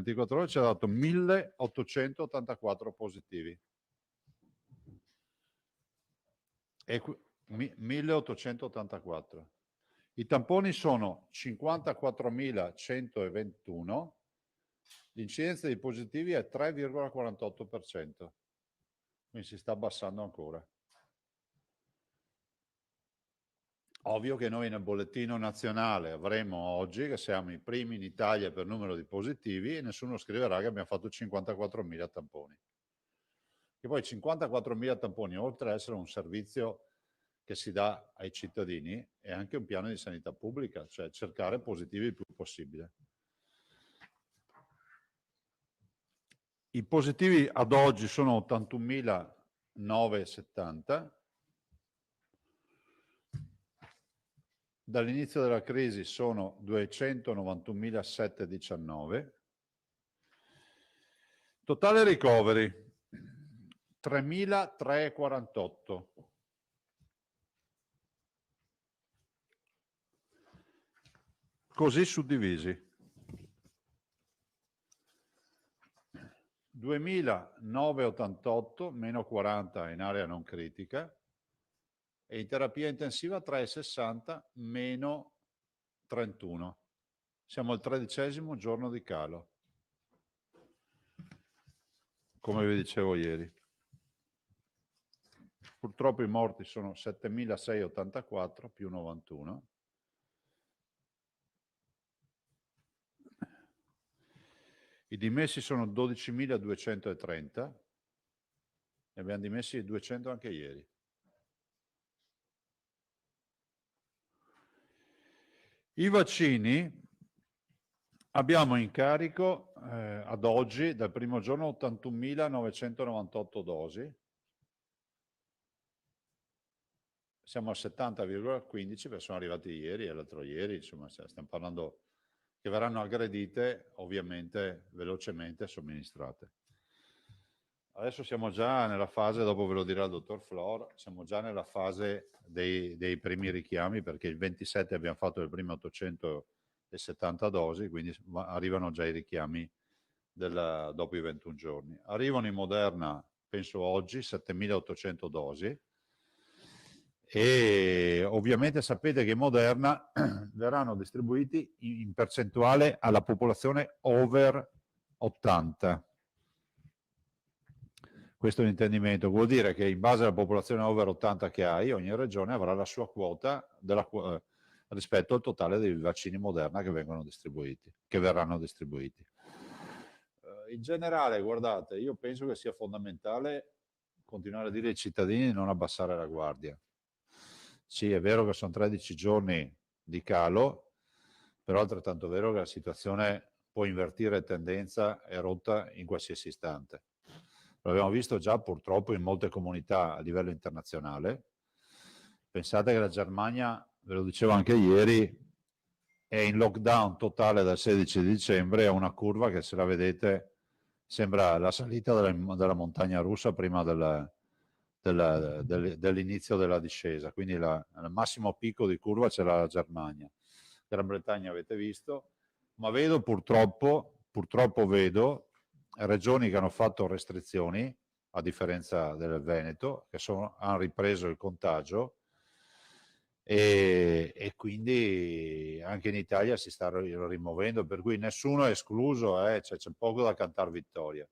24 ore ci ha dato 1884 positivi. 1884. I tamponi sono 54.121, l'incidenza dei positivi è 3,48%, quindi si sta abbassando ancora. Ovvio che noi nel bollettino nazionale avremo oggi che siamo i primi in Italia per numero di positivi e nessuno scriverà che abbiamo fatto 54.000 tamponi. E poi 54.000 tamponi, oltre ad essere un servizio che si dà ai cittadini, è anche un piano di sanità pubblica, cioè cercare positivi il più possibile. I positivi ad oggi sono 81.970. Dall'inizio della crisi sono 291.719. Totale ricoveri 3.348. Così suddivisi. 2.988 meno 40 in area non critica e in terapia intensiva 360 meno 31. Siamo al 13° giorno di calo, come vi dicevo ieri. Purtroppo i morti sono 7.684 più 91. I dimessi sono 12.230 e abbiamo dimessi 200 anche ieri. I vaccini abbiamo in carico ad oggi, dal primo giorno, 81.998 dosi. Siamo al 70,15 perché sono arrivati ieri e l'altro ieri, insomma stiamo parlando che verranno aggredite ovviamente velocemente somministrate. Adesso siamo già nella fase, dopo ve lo dirà il dottor Flor, siamo già nella fase dei primi richiami perché il 27 abbiamo fatto le prime 870 dosi, quindi arrivano già i richiami dopo i 21 giorni. Arrivano in Moderna, penso oggi, 7.800 dosi e ovviamente sapete che in Moderna verranno distribuiti in percentuale alla popolazione over 80. Questo è l'intendimento, vuol dire che in base alla popolazione over 80 che hai, ogni regione avrà la sua quota rispetto al totale dei vaccini Moderna che vengono distribuiti, che verranno distribuiti. In generale, guardate, io penso che sia fondamentale continuare a dire ai cittadini di non abbassare la guardia. Sì, è vero che sono 13 giorni di calo, però è altrettanto vero che la situazione può invertire tendenza e rotta in qualsiasi istante. L'abbiamo visto già purtroppo in molte comunità a livello internazionale. Pensate che la Germania, ve lo dicevo anche ieri, è in lockdown totale dal 16 dicembre, ha una curva che, se la vedete, sembra la salita della montagna russa prima dell'inizio della discesa. Quindi al massimo picco di curva c'è la Germania. Gran Bretagna avete visto, ma vedo purtroppo vedo regioni che hanno fatto restrizioni, a differenza del Veneto, che hanno ripreso il contagio e quindi anche in Italia si sta rimuovendo, per cui nessuno è escluso, c'è poco da cantare vittoria.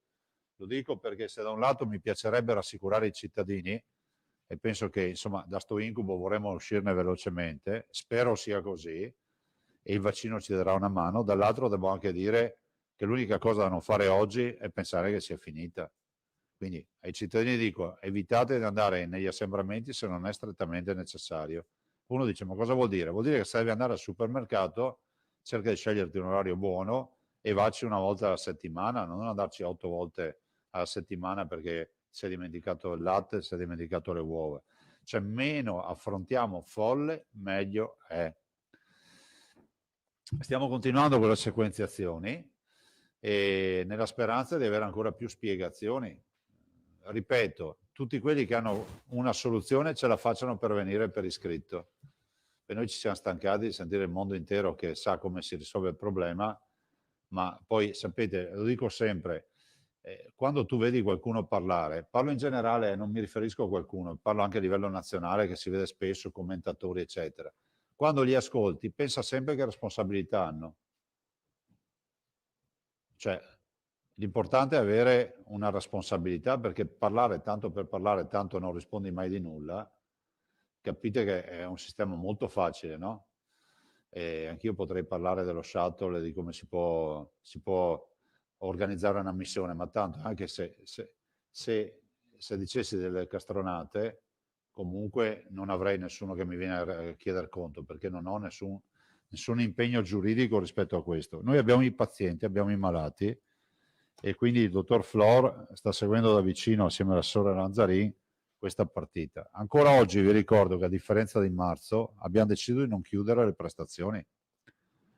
Lo dico perché se da un lato mi piacerebbe rassicurare i cittadini, e penso che insomma da sto incubo vorremmo uscirne velocemente, spero sia così, e il vaccino ci darà una mano, dall'altro devo anche dire che l'unica cosa da non fare oggi è pensare che sia finita. Quindi ai cittadini dico, evitate di andare negli assembramenti se non è strettamente necessario. Uno dice, ma cosa vuol dire? Vuol dire che se devi andare al supermercato, cerca di sceglierti un orario buono e vacci una volta alla settimana, non andarci 8 volte alla settimana perché si è dimenticato il latte, si è dimenticato le uova. Cioè meno affrontiamo folle, meglio è. Stiamo continuando con le sequenziazioni e nella speranza di avere ancora più spiegazioni. Ripeto, tutti quelli che hanno una soluzione ce la facciano pervenire per iscritto. E noi ci siamo stancati di sentire il mondo intero che sa come si risolve il problema, ma poi sapete, lo dico sempre, quando tu vedi qualcuno parlare, parlo in generale, non mi riferisco a qualcuno, parlo anche a livello nazionale che si vede spesso, commentatori eccetera. Quando li ascolti, pensa sempre che responsabilità hanno. Cioè, l'importante è avere una responsabilità, perché parlare tanto per parlare, tanto non rispondi mai di nulla, capite che è un sistema molto facile, no? E anch'io potrei parlare dello shuttle e di come si può organizzare una missione, ma tanto anche se dicessi delle castronate, comunque non avrei nessuno che mi viene a chiedere conto, perché non ho nessun impegno giuridico rispetto a questo. Noi abbiamo i pazienti, abbiamo i malati, e quindi il dottor Flor sta seguendo da vicino, assieme alla sorella Lanzarin, questa partita. Ancora oggi vi ricordo che, a differenza di marzo, abbiamo deciso di non chiudere le prestazioni,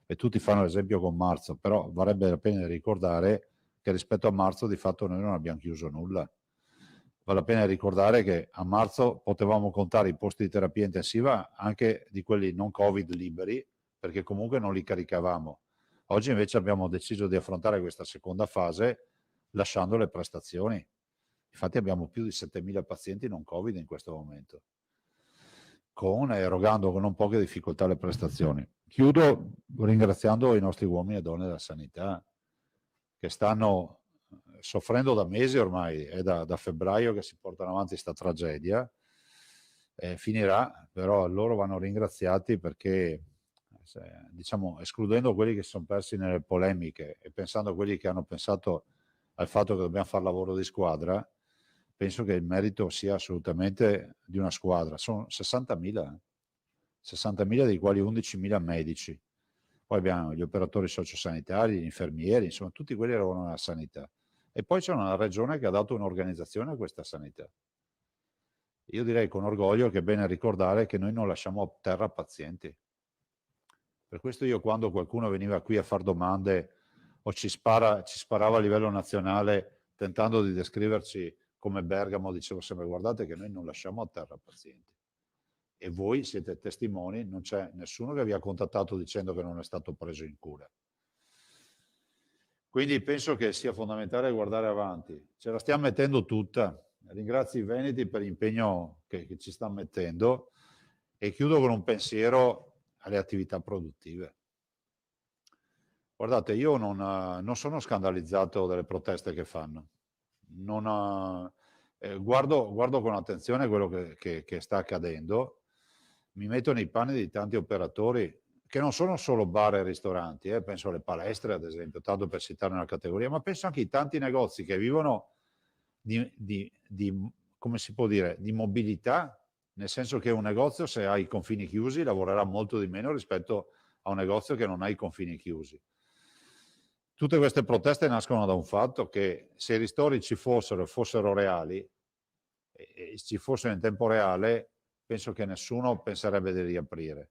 e tutti fanno l'esempio con marzo, però varrebbe la pena ricordare che rispetto a marzo di fatto noi non abbiamo chiuso nulla. Vale la pena ricordare che a marzo potevamo contare i posti di terapia intensiva anche di quelli non Covid liberi, perché comunque non li caricavamo. Oggi invece abbiamo deciso di affrontare questa seconda fase lasciando le prestazioni. Infatti abbiamo più di 7.000 pazienti non Covid in questo momento, erogando con non poche difficoltà le prestazioni. Chiudo ringraziando i nostri uomini e donne della sanità, che stanno soffrendo da mesi ormai, è da febbraio che si portano avanti questa tragedia. Finirà, però loro vanno ringraziati, perché diciamo, escludendo quelli che si sono persi nelle polemiche e pensando a quelli che hanno pensato al fatto che dobbiamo fare lavoro di squadra, penso che il merito sia assolutamente di una squadra. Sono 60.000, 60.000 dei quali 11.000 medici. Poi abbiamo gli operatori sociosanitari, gli infermieri, insomma tutti quelli che lavorano nella sanità. E poi c'è una regione che ha dato un'organizzazione a questa sanità. Io direi con orgoglio che è bene ricordare che noi non lasciamo a terra pazienti. Per questo io, quando qualcuno veniva qui a fare domande o ci sparava a livello nazionale tentando di descriverci come Bergamo, dicevo sempre: guardate che noi non lasciamo a terra pazienti. E voi siete testimoni, non c'è nessuno che vi ha contattato dicendo che non è stato preso in cura. Quindi penso che sia fondamentale guardare avanti. Ce la stiamo mettendo tutta. Ringrazio i veneti per l'impegno che ci stanno mettendo, e chiudo con un pensiero alle attività produttive. Guardate, io non sono scandalizzato dalle proteste che fanno. Guardo con attenzione quello che sta accadendo, mi metto nei panni di tanti operatori che non sono solo bar e ristoranti, penso alle palestre ad esempio, tanto per citare una categoria, ma penso anche ai tanti negozi che vivono come si può dire, di mobilità, nel senso che un negozio, se ha i confini chiusi, lavorerà molto di meno rispetto a un negozio che non ha i confini chiusi. Tutte queste proteste nascono da un fatto: che se i ristori ci fossero reali, e ci fossero in tempo reale, penso che nessuno penserebbe di riaprire.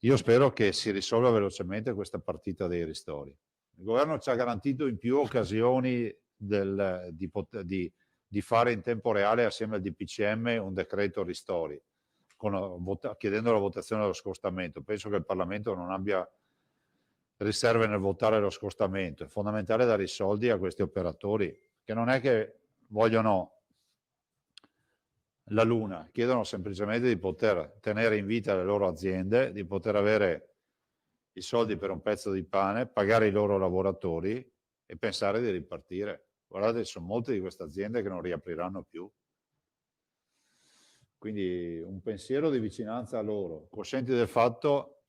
Io spero che si risolva velocemente questa partita dei ristori. Il governo ci ha garantito in più occasioni di fare in tempo reale, assieme al DPCM, un decreto ristori, chiedendo la votazione dello scostamento. Penso che il Parlamento non abbia riserve nel votare lo scostamento. È fondamentale dare i soldi a questi operatori, che non è che vogliono la luna, chiedono semplicemente di poter tenere in vita le loro aziende, di poter avere i soldi per un pezzo di pane, pagare i loro lavoratori e pensare di ripartire. Guardate, ci sono molte di queste aziende che non riapriranno più. Quindi un pensiero di vicinanza a loro, coscienti del fatto,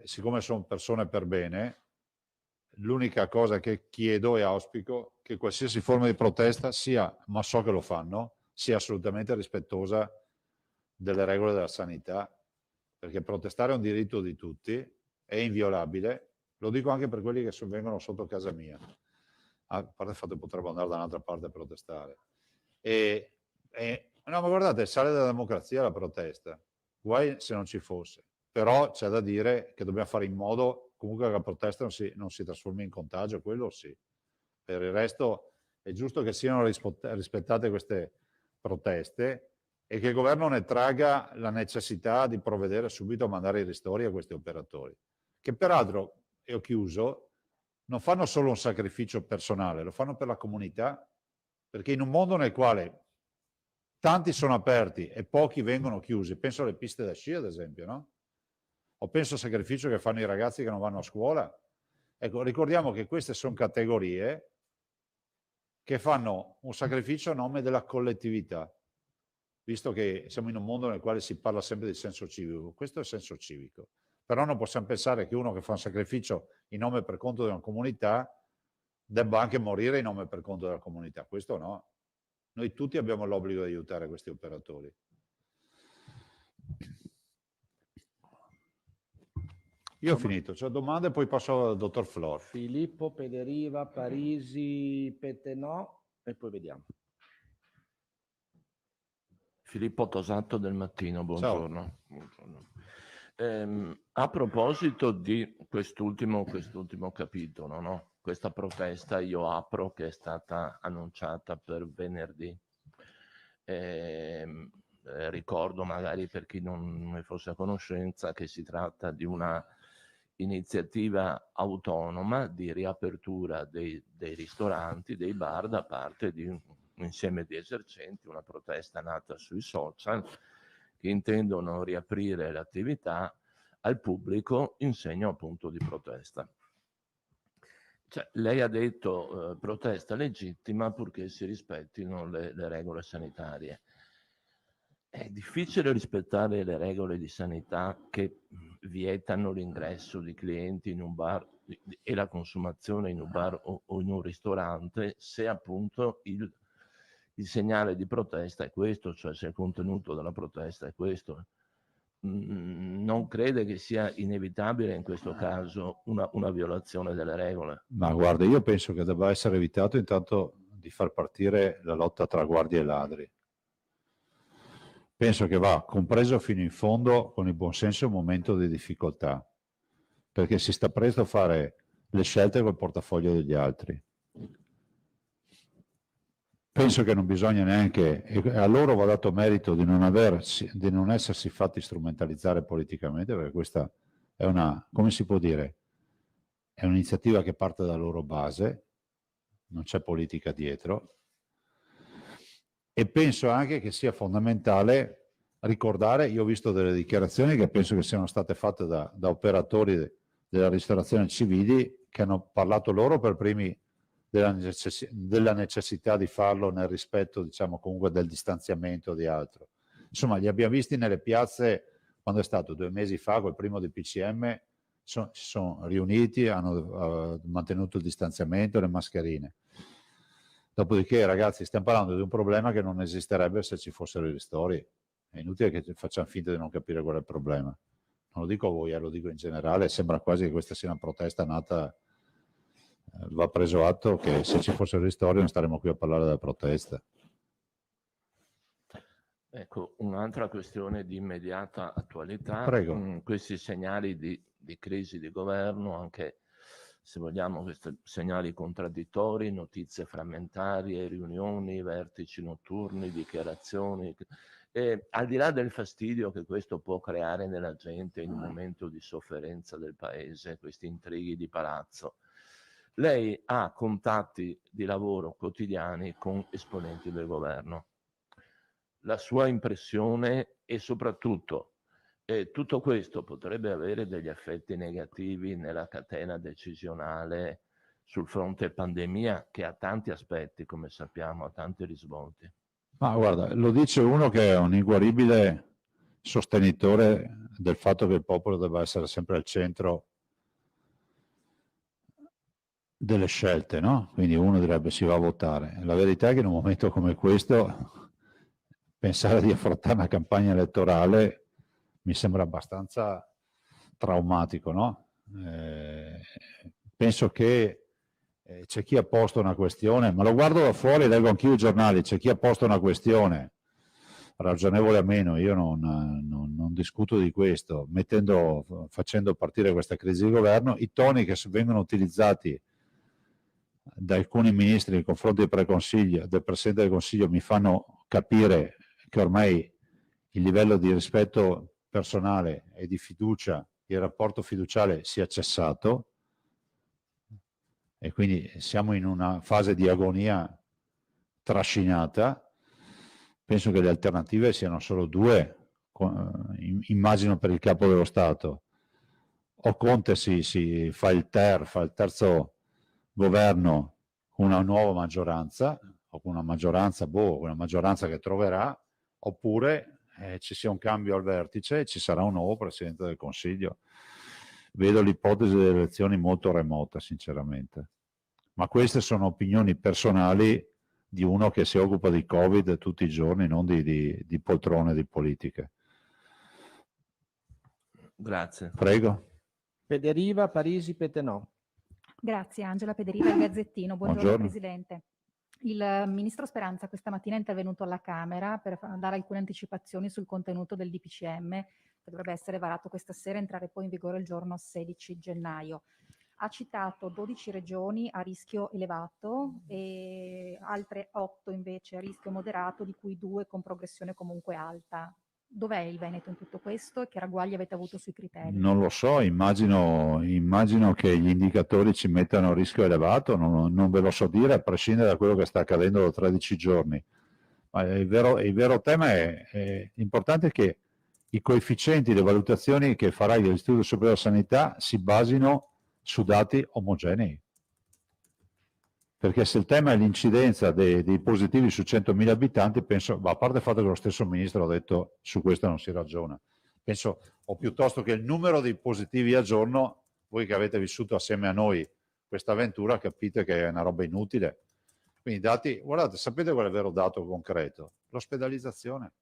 siccome sono persone per bene, l'unica cosa che chiedo e auspico è che qualsiasi forma di protesta sia, ma so che lo fanno, sia assolutamente rispettosa delle regole della sanità, perché protestare è un diritto di tutti, è inviolabile. Lo dico anche per quelli che vengono sotto casa mia, a parte il fatto che potrebbero andare da un'altra parte a protestare. No, ma guardate, sale della democrazia la protesta, guai se non ci fosse, però c'è da dire che dobbiamo fare in modo comunque che la protesta non si trasformi in contagio, quello sì. Per il resto è giusto che siano rispettate queste proteste e che il governo ne tragga la necessità di provvedere subito a mandare i ristori a questi operatori, che peraltro, e ho chiuso, non fanno solo un sacrificio personale, lo fanno per la comunità, perché in un mondo nel quale tanti sono aperti e pochi vengono chiusi, penso alle piste da sci ad esempio, no? O penso al sacrificio che fanno i ragazzi che non vanno a scuola. Ecco, ricordiamo che queste sono categorie che fanno un sacrificio a nome della collettività, visto che siamo in un mondo nel quale si parla sempre di senso civico. Questo è il senso civico. Però non possiamo pensare che uno che fa un sacrificio in nome e per conto di una comunità debba anche morire in nome e per conto della comunità. Questo no. Noi tutti abbiamo l'obbligo di aiutare questi operatori. Io ho finito, c'ho domande, poi passo al dottor Flor. Filippo, Pederiva, Parisi, Petenò e poi vediamo. Filippo Tosato del Mattino, buongiorno. Buongiorno. A proposito di quest'ultimo capitolo, no? Questa protesta io apro che è stata annunciata per venerdì. Ricordo magari per chi non ne fosse a conoscenza che si tratta di una iniziativa autonoma di riapertura dei ristoranti, dei bar da parte di un insieme di esercenti, una protesta nata sui social che intendono riaprire l'attività al pubblico in segno appunto di protesta. Cioè, lei ha detto protesta legittima purché si rispettino le regole sanitarie. È difficile rispettare le regole di sanità che vietano l'ingresso di clienti in un bar e la consumazione in un bar o in un ristorante se appunto il segnale di protesta è questo, cioè se il contenuto della protesta è questo. Non crede che sia inevitabile in questo caso una violazione delle regole? Ma guarda, io penso che debba essere evitato intanto di far partire la lotta tra guardie e ladri. Penso che va compreso fino in fondo con il buonsenso un momento di difficoltà, perché si sta presto a fare le scelte col portafoglio degli altri. Penso che non bisogna neanche, e a loro va dato merito di non essersi fatti strumentalizzare politicamente, perché questa è una, come si può dire, è un'iniziativa che parte dalla loro base, non c'è politica dietro, e penso anche che sia fondamentale ricordare, io ho visto delle dichiarazioni che penso che siano state fatte da operatori della ristorazione civili che hanno parlato loro per primi della necessità di farlo nel rispetto, diciamo, comunque del distanziamento di altro. Insomma, li abbiamo visti nelle piazze quando è stato 2 mesi fa, col primo del PCM, si sono riuniti, hanno mantenuto il distanziamento, le mascherine. Dopodiché, ragazzi, stiamo parlando di un problema che non esisterebbe se ci fossero i ristori. È inutile che facciamo finta di non capire qual è il problema. Non lo dico a voi, lo dico in generale. Sembra quasi che questa sia una protesta nata. Va preso atto che se ci fossero ristori non staremmo qui a parlare della protesta. Ecco, un'altra questione di immediata attualità. Prego. Questi segnali di crisi di governo, anche se vogliamo questi segnali contraddittori, notizie frammentarie, riunioni, vertici notturni, dichiarazioni. Al di là del fastidio che questo può creare nella gente in un momento di sofferenza del paese, questi intrighi di palazzo, lei ha contatti di lavoro quotidiani con esponenti del governo. La sua impressione e soprattutto tutto questo potrebbe avere degli effetti negativi nella catena decisionale sul fronte pandemia, che ha tanti aspetti, come sappiamo, ha tanti risvolti. Ma guarda, lo dice uno che è un inguaribile sostenitore del fatto che il popolo debba essere sempre al centro delle scelte, no? Quindi uno direbbe si va a votare. La verità è che in un momento come questo pensare di affrontare una campagna elettorale mi sembra abbastanza traumatico, no? Penso che c'è chi ha posto una questione, ma lo guardo da fuori, leggo anch'io i giornali, c'è chi ha posto una questione ragionevole a meno, io non discuto di questo, facendo partire questa crisi di governo, i toni che vengono utilizzati da alcuni ministri nei confronti del Presidente del Consiglio mi fanno capire che ormai il livello di rispetto personale e di fiducia, il rapporto fiduciale sia cessato. e quindi siamo in una fase di agonia trascinata. Penso che le alternative siano solo due, immagino per il capo dello Stato. O Conte si fa il terzo governo con una nuova maggioranza, o con una maggioranza che troverà, oppure ci sia un cambio al vertice e ci sarà un nuovo Presidente del Consiglio. Vedo l'ipotesi delle elezioni molto remota, sinceramente. Ma queste sono opinioni personali di uno che si occupa di Covid tutti i giorni, non di poltrone di politiche. Grazie. Prego. Federiva, Parisi, Petenò. Grazie Angela Pederiva, il Gazzettino. Buongiorno Buongiorno. Presidente. Il Ministro Speranza questa mattina è intervenuto alla Camera per dare alcune anticipazioni sul contenuto del DPCM che dovrebbe essere varato questa sera e entrare poi in vigore il giorno 16 gennaio. Ha citato 12 regioni a rischio elevato e altre 8 invece a rischio moderato, di cui 2 con progressione comunque alta. Dov'è il Veneto in tutto questo e che ragguagli avete avuto sui criteri? Non lo so, immagino che gli indicatori ci mettano a rischio elevato, non ve lo so dire, a prescindere da quello che sta accadendo da 13 giorni. Ma il vero tema è importante che i coefficienti, le valutazioni che farà l'Istituto Superiore di Sanità si basino su dati omogenei. Perché se il tema è l'incidenza dei positivi su 100.000 abitanti, penso, a parte il fatto che lo stesso Ministro ha detto su questo non si ragiona, penso, o piuttosto che il numero di positivi al giorno, voi che avete vissuto assieme a noi questa avventura capite che è una roba inutile. Quindi dati, guardate, sapete qual è il vero dato concreto? L'ospedalizzazione.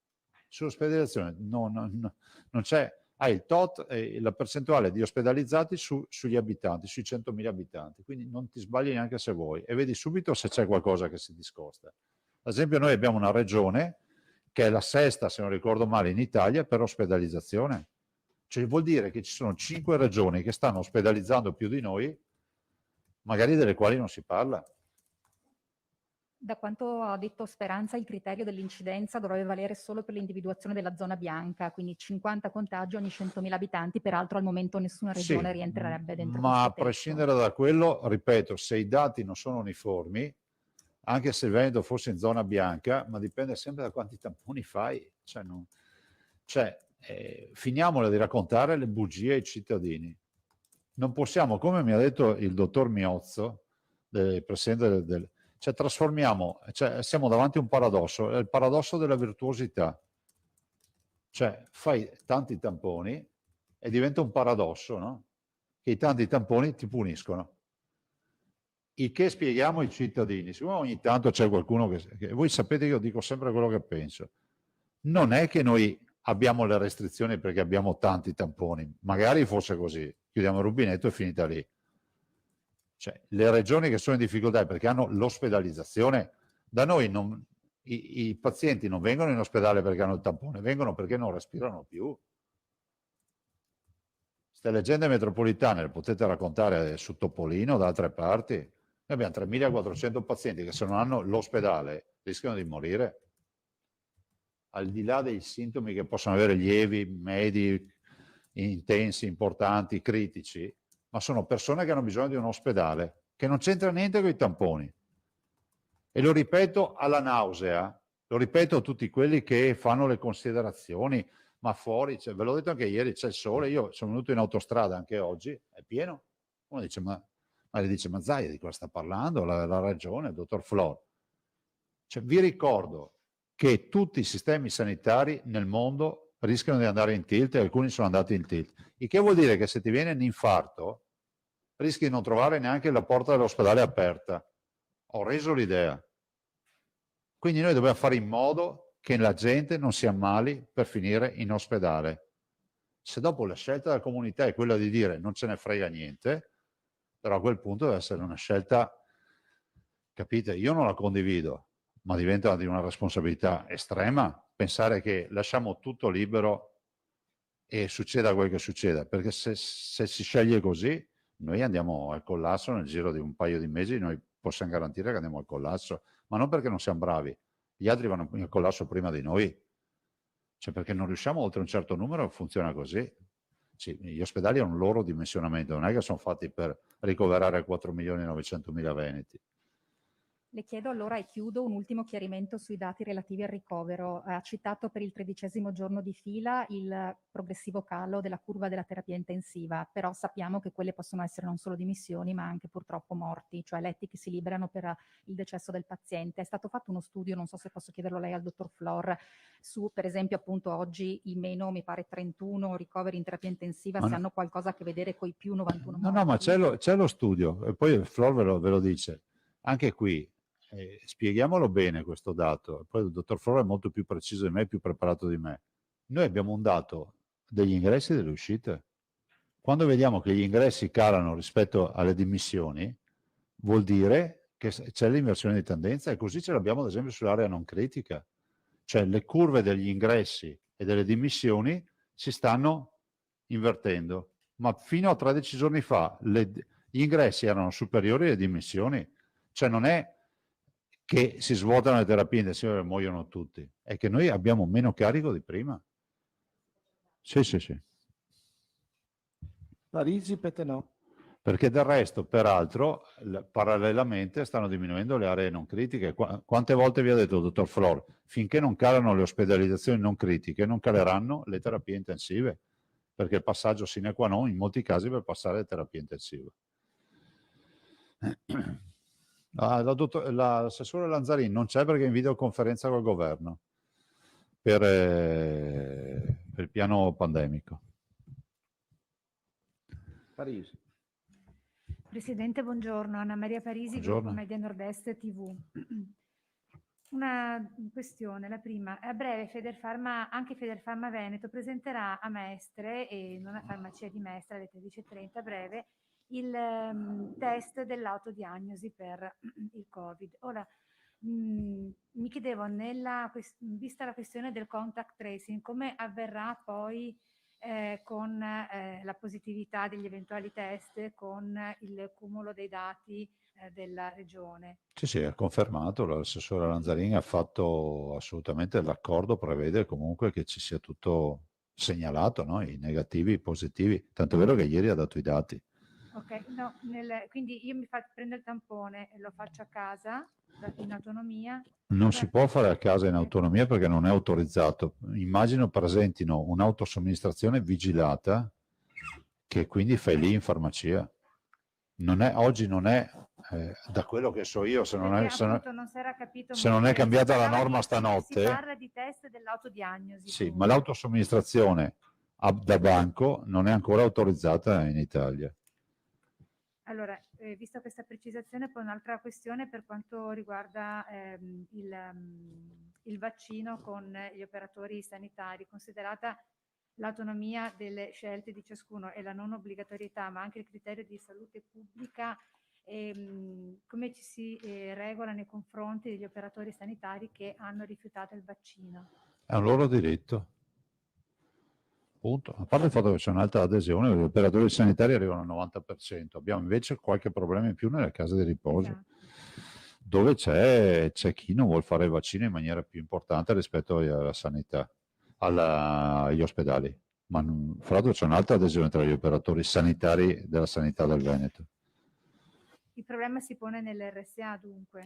Sull'ospedalizzazione non c'è, il tot, la percentuale di ospedalizzati sugli abitanti, sui 100.000 abitanti, quindi non ti sbagli neanche se vuoi e vedi subito se c'è qualcosa che si discosta. Ad esempio noi abbiamo una regione che è la sesta, se non ricordo male, in Italia per ospedalizzazione. Cioè vuol dire che ci sono 5 regioni che stanno ospedalizzando più di noi, magari delle quali non si parla. Da quanto ha detto Speranza, il criterio dell'incidenza dovrebbe valere solo per l'individuazione della zona bianca, quindi 50 contagi ogni 100.000 abitanti, peraltro al momento nessuna regione rientrerebbe dentro ma a questo prescindere da quello, ripeto, se i dati non sono uniformi, anche se il Veneto fosse in zona bianca, ma dipende sempre da quanti tamponi fai. Finiamola di raccontare le bugie ai cittadini. Non possiamo, come mi ha detto il dottor Miozzo, presidente siamo davanti a un paradosso, è il paradosso della virtuosità. Cioè, fai tanti tamponi e diventa un paradosso, no? Che i tanti tamponi ti puniscono. Il che spieghiamo ai cittadini, siccome ogni tanto c'è qualcuno che voi sapete che io dico sempre quello che penso, non è che noi abbiamo le restrizioni perché abbiamo tanti tamponi, magari fosse così, chiudiamo il rubinetto e finita lì. Cioè, le regioni che sono in difficoltà perché hanno l'ospedalizzazione, da noi i pazienti non vengono in ospedale perché hanno il tampone, vengono perché non respirano più. Queste leggende metropolitane le potete raccontare su Topolino, da altre parti. Noi abbiamo 3.400 pazienti che se non hanno l'ospedale rischiano di morire. Al di là dei sintomi che possono avere lievi, medi, intensi, importanti, critici, ma sono persone che hanno bisogno di un ospedale, che non c'entra niente con i tamponi. E lo ripeto alla nausea, lo ripeto a tutti quelli che fanno le considerazioni, ma fuori, ve l'ho detto anche ieri, c'è il sole, io sono venuto in autostrada anche oggi, è pieno. Uno dice, ma Zaia di cosa sta parlando? La ragione, il dottor Flor. Cioè, vi ricordo che tutti i sistemi sanitari nel mondo rischiano di andare in tilt e alcuni sono andati in tilt. Il che vuol dire che se ti viene un infarto rischi di non trovare neanche la porta dell'ospedale aperta. Ho reso l'idea. Quindi noi dobbiamo fare in modo che la gente non si ammali per finire in ospedale. Se dopo la scelta della comunità è quella di dire non ce ne frega niente, però a quel punto deve essere una scelta, capite? Io non la condivido, ma diventa di una responsabilità estrema pensare che lasciamo tutto libero e succeda quel che succeda, perché se si sceglie così, noi andiamo al collasso nel giro di un paio di mesi, noi possiamo garantire che andiamo al collasso, ma non perché non siamo bravi, gli altri vanno al collasso prima di noi, cioè perché non riusciamo oltre un certo numero, funziona così. Sì, gli ospedali hanno un loro dimensionamento, non è che sono fatti per ricoverare 4.900.000 veneti. Le chiedo allora, e chiudo, un ultimo chiarimento sui dati relativi al ricovero. Ha citato per il 13° giorno di fila il progressivo calo della curva della terapia intensiva, però sappiamo che quelle possono essere non solo dimissioni, ma anche purtroppo morti, cioè letti che si liberano per il decesso del paziente. È stato fatto uno studio, non so se posso chiederlo lei al dottor Flor, su per esempio appunto oggi i meno, mi pare 31 ricoveri in terapia intensiva, se hanno qualcosa a che vedere con i più 91 morti? No, ma c'è lo studio, e poi Flor ve lo dice. Anche qui, spieghiamolo bene questo dato, poi il dottor Flor è molto più preciso di me, più preparato di me. Noi abbiamo un dato degli ingressi e delle uscite. Quando vediamo che gli ingressi calano rispetto alle dimissioni, vuol dire che c'è l'inversione di tendenza, e così ce l'abbiamo ad esempio sull'area non critica. Cioè le curve degli ingressi e delle dimissioni si stanno invertendo, ma fino a 13 giorni fa gli ingressi erano superiori alle dimissioni. Cioè non è che si svuotano le terapie intensive e muoiono tutti, è che noi abbiamo meno carico di prima. Sì, sì, sì. Parisi, Petenò. Perché del resto, peraltro, parallelamente stanno diminuendo le aree non critiche. Quante volte vi ha detto il dottor Flor? Finché non calano le ospedalizzazioni non critiche, non caleranno le terapie intensive, perché il passaggio sine qua non, in molti casi, per passare alle terapie intensive. L'assessore Lanzarin non c'è perché è in videoconferenza col governo per il piano pandemico. Parisi. Presidente, buongiorno. Anna Maria Parisi, Buongiorno. Gruppo Media Nord-Est TV. Una questione, la prima. A breve anche Federfarma Veneto presenterà a Mestre e non a farmacia di Mestre alle 13:30 a breve il test dell'autodiagnosi per il Covid. Ora, mi chiedevo, vista la questione del contact tracing, come avverrà poi con la positività degli eventuali test, con il cumulo dei dati della regione. Sì, ha confermato, l'assessore Lanzarin ha fatto assolutamente l'accordo, prevede comunque che ci sia tutto segnalato, no? I negativi, i positivi, tanto è vero che ieri ha dato i dati. Ok, no, quindi io prendo il tampone e lo faccio a casa in autonomia. Non si può fare a casa in autonomia perché non è autorizzato. Immagino presentino un'autosomministrazione vigilata che quindi fai lì in farmacia. Oggi non è, da quello che so io, se non è, appunto non si era capito se non è cambiata la norma si stanotte, parla di test dell'autodiagnosi. sì, ma l'autosomministrazione da banco non è ancora autorizzata in Italia. Allora, vista questa precisazione, poi un'altra questione per quanto riguarda il vaccino con gli operatori sanitari, considerata l'autonomia delle scelte di ciascuno e la non obbligatorietà, ma anche il criterio di salute pubblica, come ci si regola nei confronti degli operatori sanitari che hanno rifiutato il vaccino? È un loro diritto. Punto. A parte il fatto che c'è un'alta adesione, gli operatori sanitari arrivano al 90%. Abbiamo invece qualche problema in più nelle case di riposo, Esatto. dove c'è chi non vuole fare il vaccino in maniera più importante rispetto alla sanità, agli ospedali. Ma fra l'altro c'è un'alta adesione tra gli operatori sanitari della sanità del Veneto. Il problema si pone nell'RSA dunque?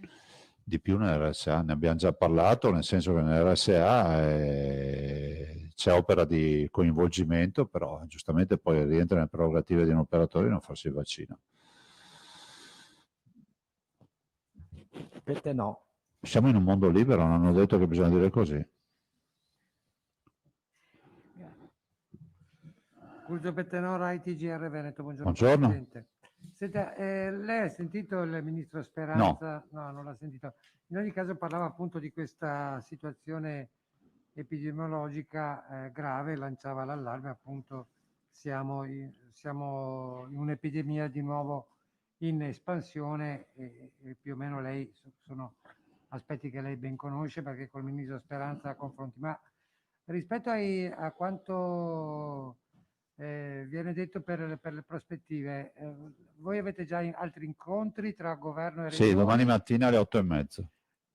Di più nell'RSA, ne abbiamo già parlato, nel senso che nell'RSA c'è opera di coinvolgimento, però giustamente poi rientra nelle prerogative di un operatore non farsi il vaccino. Petenò. Siamo in un mondo libero, non hanno detto che bisogna dire così. Curcio Pettenò, Rai TGR Veneto, buongiorno. Buongiorno. Presidente. Senta, lei ha sentito il ministro Speranza? No, non l'ha sentito. In ogni caso parlava appunto di questa situazione epidemiologica grave, lanciava l'allarme, appunto siamo in un'epidemia di nuovo in espansione e più o meno lei, sono aspetti che lei ben conosce perché col ministro Speranza confronti, ma rispetto a quanto viene detto per le prospettive, voi avete già altri incontri tra governo e regione? Sì, domani mattina alle 8:30.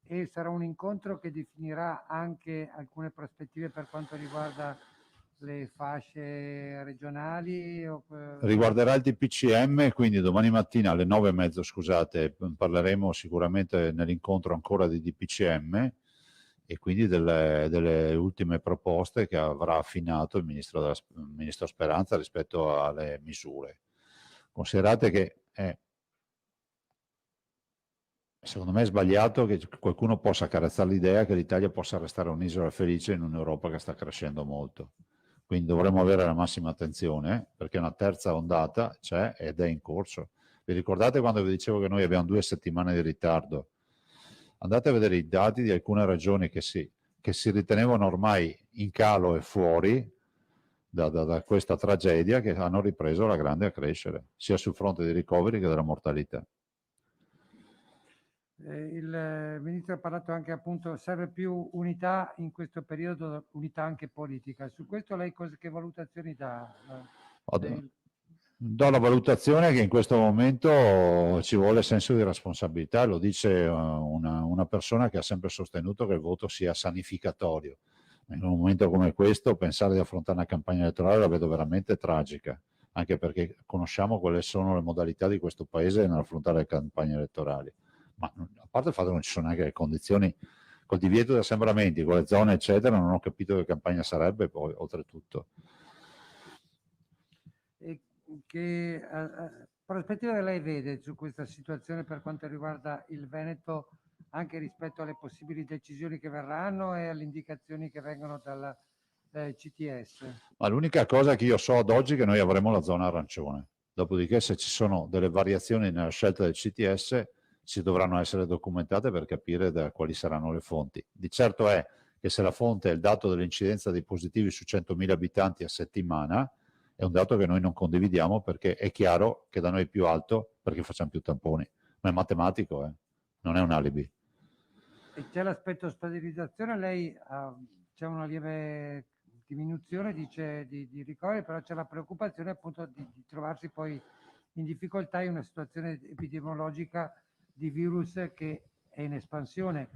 E sarà un incontro che definirà anche alcune prospettive per quanto riguarda le fasce regionali? Riguarderà il DPCM, quindi domani mattina alle 9:30, scusate, parleremo sicuramente nell'incontro ancora di DPCM e quindi delle ultime proposte che avrà affinato il ministro Speranza rispetto alle misure. Considerate che secondo me è sbagliato che qualcuno possa accarezzare l'idea che l'Italia possa restare un'isola felice in un'Europa che sta crescendo molto. Quindi dovremmo avere la massima attenzione perché una terza ondata c'è ed è in corso. Vi ricordate quando vi dicevo che noi abbiamo 2 settimane di ritardo? Andate a vedere i dati di alcune regioni che si ritenevano ormai in calo e fuori da questa tragedia, che hanno ripreso alla grande a crescere, sia sul fronte dei ricoveri che della mortalità. Il ministro ha parlato anche, appunto, serve più unità in questo periodo, unità anche politica. Su questo lei che valutazioni dà? Do la valutazione che in questo momento ci vuole senso di responsabilità, lo dice una persona che ha sempre sostenuto che il voto sia sanificatorio. In un momento come questo pensare di affrontare una campagna elettorale la vedo veramente tragica, anche perché conosciamo quali sono le modalità di questo paese nell'affrontare le campagne elettorali. Ma a parte il fatto che non ci sono neanche le condizioni, col divieto di assembramenti, con le zone eccetera, non ho capito che campagna sarebbe poi, oltretutto. E che prospettiva lei vede su questa situazione per quanto riguarda il Veneto, anche rispetto alle possibili decisioni che verranno e alle indicazioni che vengono dal CTS? Ma l'unica cosa che io so ad oggi è che noi avremo la zona arancione. Dopodiché, se ci sono delle variazioni nella scelta del CTS, ci dovranno essere documentate per capire da quali saranno le fonti. Di certo è che se la fonte è il dato dell'incidenza dei positivi su 100.000 abitanti a settimana, è un dato che noi non condividiamo perché è chiaro che da noi è più alto perché facciamo più tamponi. Ma è matematico, non è un alibi. E c'è l'aspetto stabilizzazione, lei c'è una lieve diminuzione, dice, di ricoveri, però c'è la preoccupazione appunto di trovarsi poi in difficoltà in una situazione epidemiologica di virus che è in espansione.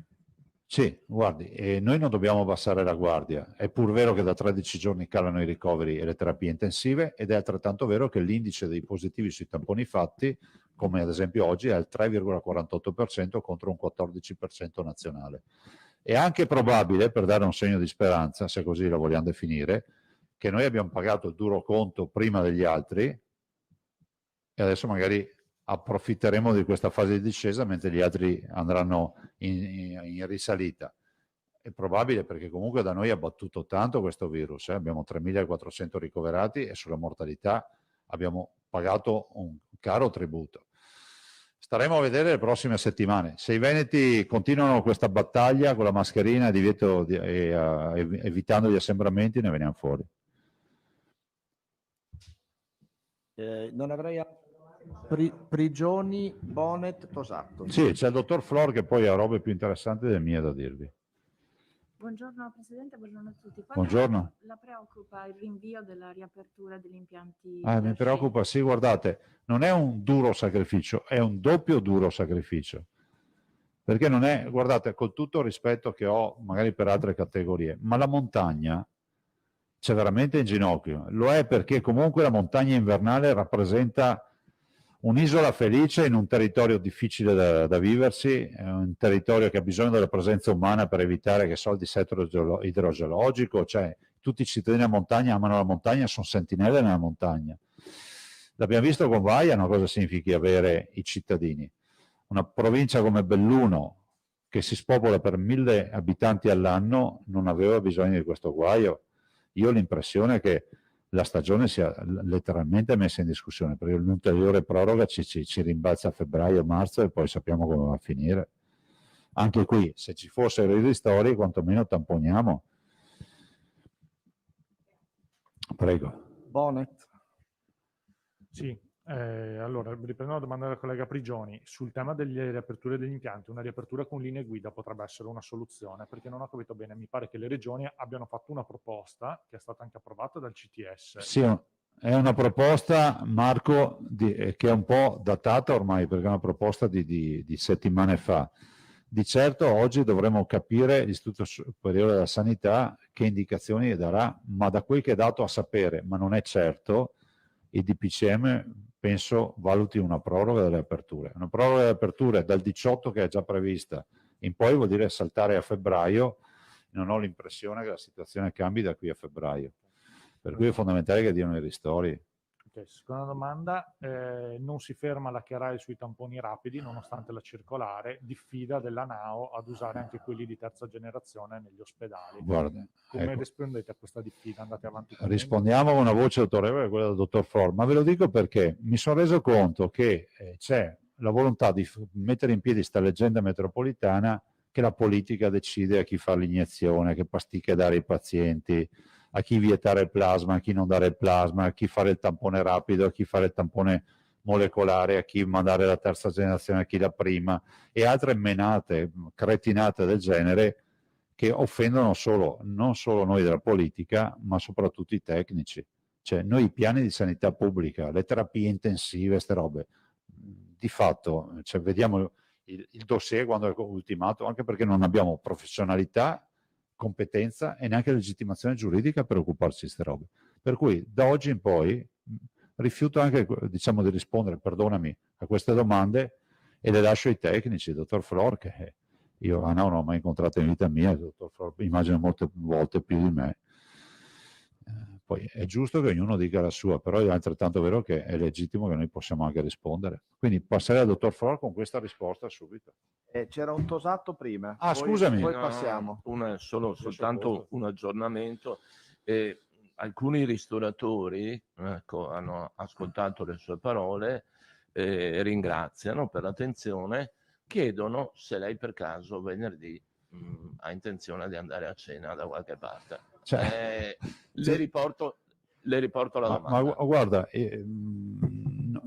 Sì, guardi, noi non dobbiamo abbassare la guardia. È pur vero che da 13 giorni calano i ricoveri e le terapie intensive ed è altrettanto vero che l'indice dei positivi sui tamponi fatti, come ad esempio oggi, è al 3,48% contro un 14% nazionale. È anche probabile, per dare un segno di speranza, se così la vogliamo definire, che noi abbiamo pagato il duro conto prima degli altri e adesso magari approfitteremo di questa fase di discesa mentre gli altri andranno in risalita. È probabile perché comunque da noi ha battuto tanto questo virus, abbiamo 3.400 ricoverati e sulla mortalità abbiamo pagato un caro tributo. Staremo a vedere le prossime settimane. Se i veneti continuano questa battaglia con la mascherina evitando gli assembramenti, ne veniamo fuori. Non avrei Prigioni, Bonet, Tosato. Sì, c'è il dottor Flor che poi ha robe più interessanti del mie da dirvi. Buongiorno Presidente, buongiorno a tutti. Buongiorno. La preoccupa il rinvio della riapertura degli impianti? Mi preoccupa, sì, guardate, non è un duro sacrificio, è un doppio duro sacrificio. Perché non è, guardate, col tutto rispetto che ho magari per altre categorie, ma la montagna c'è veramente in ginocchio. Lo è perché comunque la montagna invernale rappresenta un'isola felice in un territorio difficile da viversi, è un territorio che ha bisogno della presenza umana per evitare che il dissesto idrogeologico, cioè tutti i cittadini della montagna amano la montagna, sono sentinelle nella montagna. L'abbiamo visto con Vaiano cosa significa avere i cittadini. Una provincia come Belluno, che si spopola per 1.000 abitanti all'anno, non aveva bisogno di questo guaio. Io ho l'impressione che la stagione sia letteralmente messa in discussione, perché l'ulteriore proroga ci rimbalza a febbraio-marzo e poi sappiamo come va a finire. Anche qui, se ci fossero i ristori, quantomeno tamponiamo. Prego. Bonet. Sì, allora riprendo la domanda del collega Prigioni. Sul tema delle riaperture degli impianti, una riapertura con linee guida potrebbe essere una soluzione, perché non ho capito bene, mi pare che le regioni abbiano fatto una proposta che è stata anche approvata dal CTS. Sì, è una proposta, Marco, che è un po' datata ormai, perché è una proposta di settimane fa. Di certo oggi dovremo capire l'Istituto Superiore della Sanità che indicazioni darà, ma da quel che è dato a sapere, ma non è certo, il DPCM penso valuti una proroga delle aperture. Una proroga delle aperture dal 18 che è già prevista in poi vuol dire saltare a febbraio. Non ho l'impressione che la situazione cambi da qui a febbraio. Per cui è fondamentale che diano i ristori. Ok, seconda domanda, non si ferma la Chiarai sui tamponi rapidi nonostante la circolare, diffida della NAO ad usare anche quelli di terza generazione negli ospedali. Guarda, Come ecco, rispondete a questa diffida? Andate avanti con rispondiamo con una voce autorevole, quella del dottor Flor, ma ve lo dico perché mi sono reso conto che c'è la volontà di mettere in piedi questa leggenda metropolitana che la politica decide a chi fare l'iniezione, che pasticche dare ai pazienti, a chi vietare il plasma, a chi non dare il plasma, a chi fare il tampone rapido, a chi fare il tampone molecolare, a chi mandare la terza generazione, a chi la prima, e altre menate, cretinate del genere che offendono non solo noi della politica, ma soprattutto i tecnici. Cioè, noi i piani di sanità pubblica, le terapie intensive, queste robe, di fatto, cioè, vediamo il dossier quando è ultimato, anche perché non abbiamo professionalità, competenza e neanche legittimazione giuridica per occuparsi di queste robe. Per cui da oggi in poi rifiuto anche, diciamo, di rispondere, perdonami, a queste domande e le lascio ai tecnici, il dottor Flor, che io non ho mai incontrato in vita mia, il dottor Flor immagino molte volte più di me. Poi è giusto che ognuno dica la sua, però è altrettanto vero che è legittimo che noi possiamo anche rispondere. Quindi passerei al dottor Flor con questa risposta subito. C'era un Tosato prima. Ah, scusami. Poi passiamo. Soltanto un aggiornamento. Alcuni ristoratori, ecco, hanno ascoltato le sue parole, ringraziano per l'attenzione, chiedono se lei per caso venerdì ha intenzione di andare a cena da qualche parte. Cioè, le riporto la domanda. Ma guarda,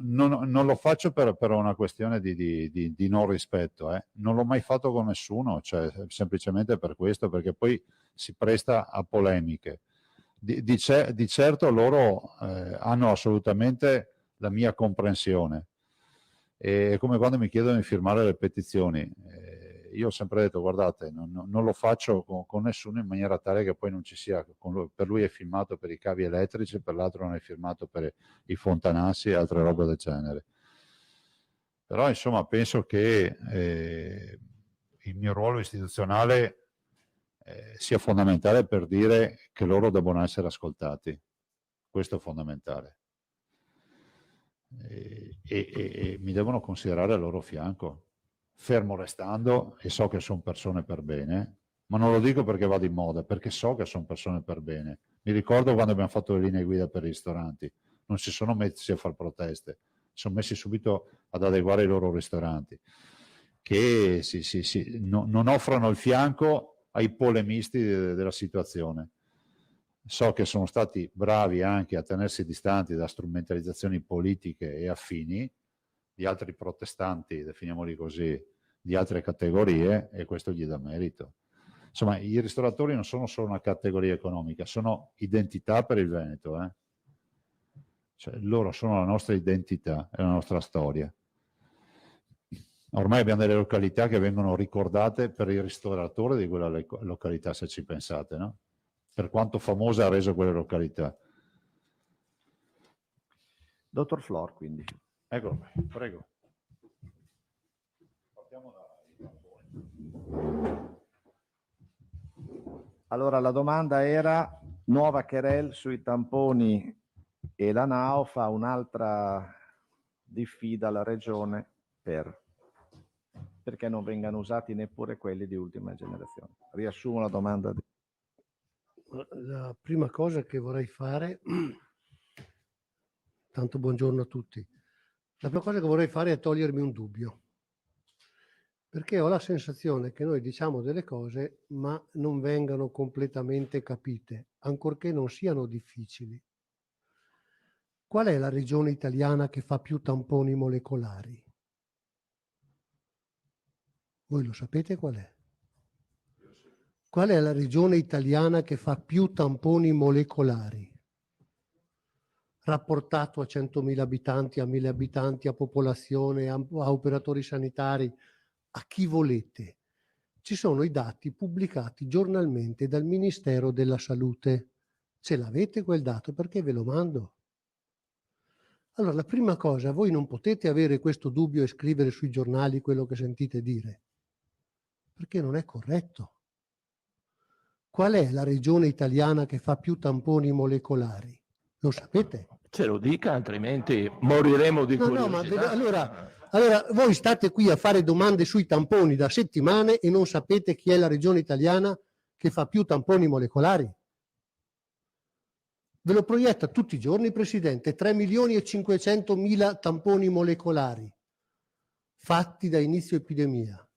non lo faccio per una questione di non rispetto, non l'ho mai fatto con nessuno, cioè, semplicemente per questo, perché poi si presta a polemiche. Di certo loro hanno assolutamente la mia comprensione. È come quando mi chiedono di firmare le petizioni. Io ho sempre detto, guardate, non lo faccio con nessuno in maniera tale che poi non ci sia, per lui è firmato per i cavi elettrici, per l'altro non è firmato per i fontanassi e altre robe del genere. Però insomma penso che il mio ruolo istituzionale sia fondamentale per dire che loro devono essere ascoltati. Questo è fondamentale. E mi devono considerare al loro fianco, fermo restando, e so che sono persone per bene, ma non lo dico perché vado in moda, perché so che sono persone per bene. Mi ricordo quando abbiamo fatto le linee guida per i ristoranti, non si sono messi a fare proteste, si sono messi subito ad adeguare i loro ristoranti, che non offrono il fianco ai polemisti della situazione. So che sono stati bravi anche a tenersi distanti da strumentalizzazioni politiche e affini di altri protestanti, definiamoli così, di altre categorie, e questo gli dà merito. Insomma, i ristoratori non sono solo una categoria economica, sono identità per il Veneto. Cioè, loro sono la nostra identità e la nostra storia. Ormai abbiamo delle località che vengono ricordate per il ristoratore di quella località, se ci pensate, no? Per quanto famosa ha reso quelle località. Dottor Flor, quindi. Ecco, prego. Partiamo Allora, la domanda era: nuova querel sui tamponi e la NAO fa un'altra diffida alla Regione perché non vengano usati neppure quelli di ultima generazione. Riassumo la domanda. La prima cosa che vorrei fare, tanto buongiorno a tutti, la prima cosa che vorrei fare è togliermi un dubbio, perché ho la sensazione che noi diciamo delle cose ma non vengano completamente capite, ancorché non siano difficili. Qual è la regione italiana che fa più tamponi molecolari? Voi lo sapete qual è? Qual è la regione italiana che fa più tamponi molecolari? Rapportato a 100.000 abitanti, a 1.000 abitanti, a popolazione, a operatori sanitari, a chi volete. ci sono i dati pubblicati giornalmente dal Ministero della Salute. Ce l'avete quel dato? Perché ve lo mando? Allora, la prima cosa, voi non potete avere questo dubbio e scrivere sui giornali quello che sentite dire, perché non è corretto. Qual è la regione italiana che fa più tamponi molecolari? Lo sapete? Ce lo dica, altrimenti moriremo di No, ma curiosità. allora voi state qui a fare domande sui tamponi da settimane e non sapete chi è la regione italiana che fa più tamponi molecolari? Ve lo proietta tutti i giorni, Presidente, 3.500.000 tamponi molecolari fatti da inizio epidemia,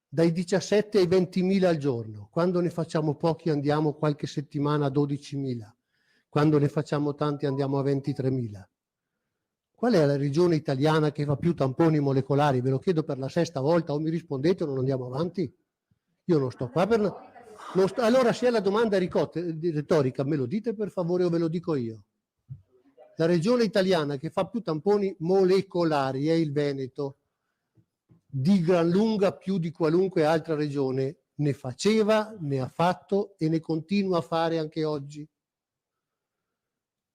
dai 17 ai 20.000 al giorno. Quando ne facciamo pochi andiamo qualche settimana a 12.000, quando ne facciamo tanti andiamo a 23.000. Qual è la regione italiana che fa più tamponi molecolari? Ve lo chiedo per la sesta volta, o mi rispondete o non andiamo avanti. Io non sto qua per... Allora, se è la domanda retorica, me lo dite per favore o ve lo dico io. La regione italiana che fa più tamponi molecolari è il Veneto, di gran lunga più di qualunque altra regione. Ne faceva, ne ha fatto e ne continua a fare anche oggi.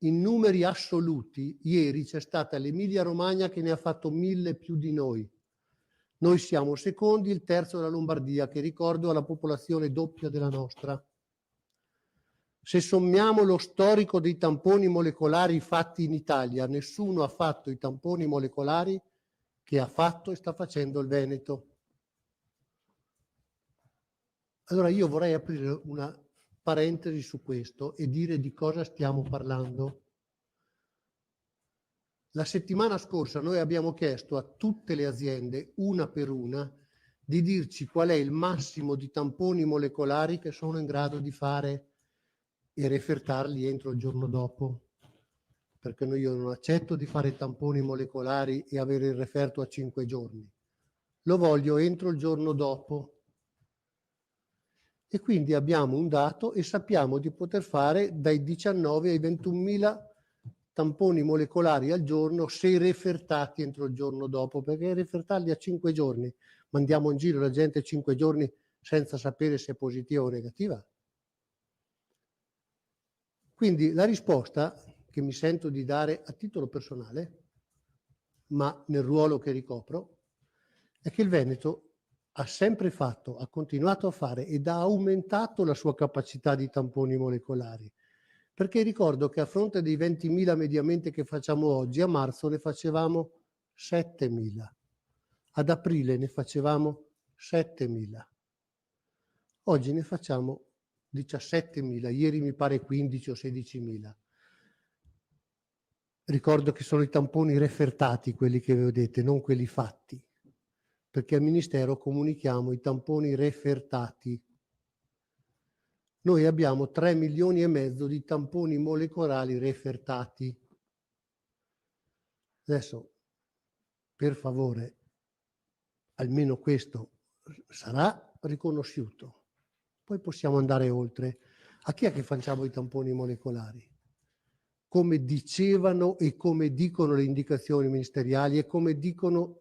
In numeri assoluti, ieri c'è stata l'Emilia Romagna che ne ha fatto 1.000 più di noi. Noi siamo secondi, il terzo è la Lombardia, che ricordo ha la popolazione doppia della nostra. Se sommiamo lo storico dei tamponi molecolari fatti in Italia, nessuno ha fatto i tamponi molecolari che ha fatto e sta facendo il Veneto. Allora io vorrei aprire una parentesi su questo e dire di cosa stiamo parlando. La settimana scorsa noi abbiamo chiesto a tutte le aziende, una per una, di dirci qual è il massimo di tamponi molecolari che sono in grado di fare e refertarli entro il giorno dopo. Perché io non accetto di fare tamponi molecolari e avere il referto a 5 giorni. Lo voglio entro il giorno dopo. E quindi abbiamo un dato e sappiamo di poter fare dai 19 ai 21.000 tamponi molecolari al giorno se refertati entro il giorno dopo, perché refertarli a 5 giorni, mandiamo in giro la gente 5 giorni senza sapere se è positiva o negativa. Quindi la risposta che mi sento di dare a titolo personale, ma nel ruolo che ricopro, è che il Veneto ha sempre fatto, ha continuato a fare ed ha aumentato la sua capacità di tamponi molecolari. Perché ricordo che a fronte dei 20.000 mediamente che facciamo oggi, a marzo ne facevamo 7.000. Ad aprile ne facevamo 7.000. Oggi ne facciamo 17.000. Ieri mi pare 15 o 16.000. Ricordo che sono i tamponi refertati quelli che vedete, non quelli fatti. Perché al Ministero comunichiamo i tamponi refertati. Noi abbiamo 3,5 milioni di tamponi molecolari refertati. Adesso, per favore, almeno questo sarà riconosciuto. Poi possiamo andare oltre. A chi è che facciamo i tamponi molecolari? Come dicevano e come dicono le indicazioni ministeriali e come dicono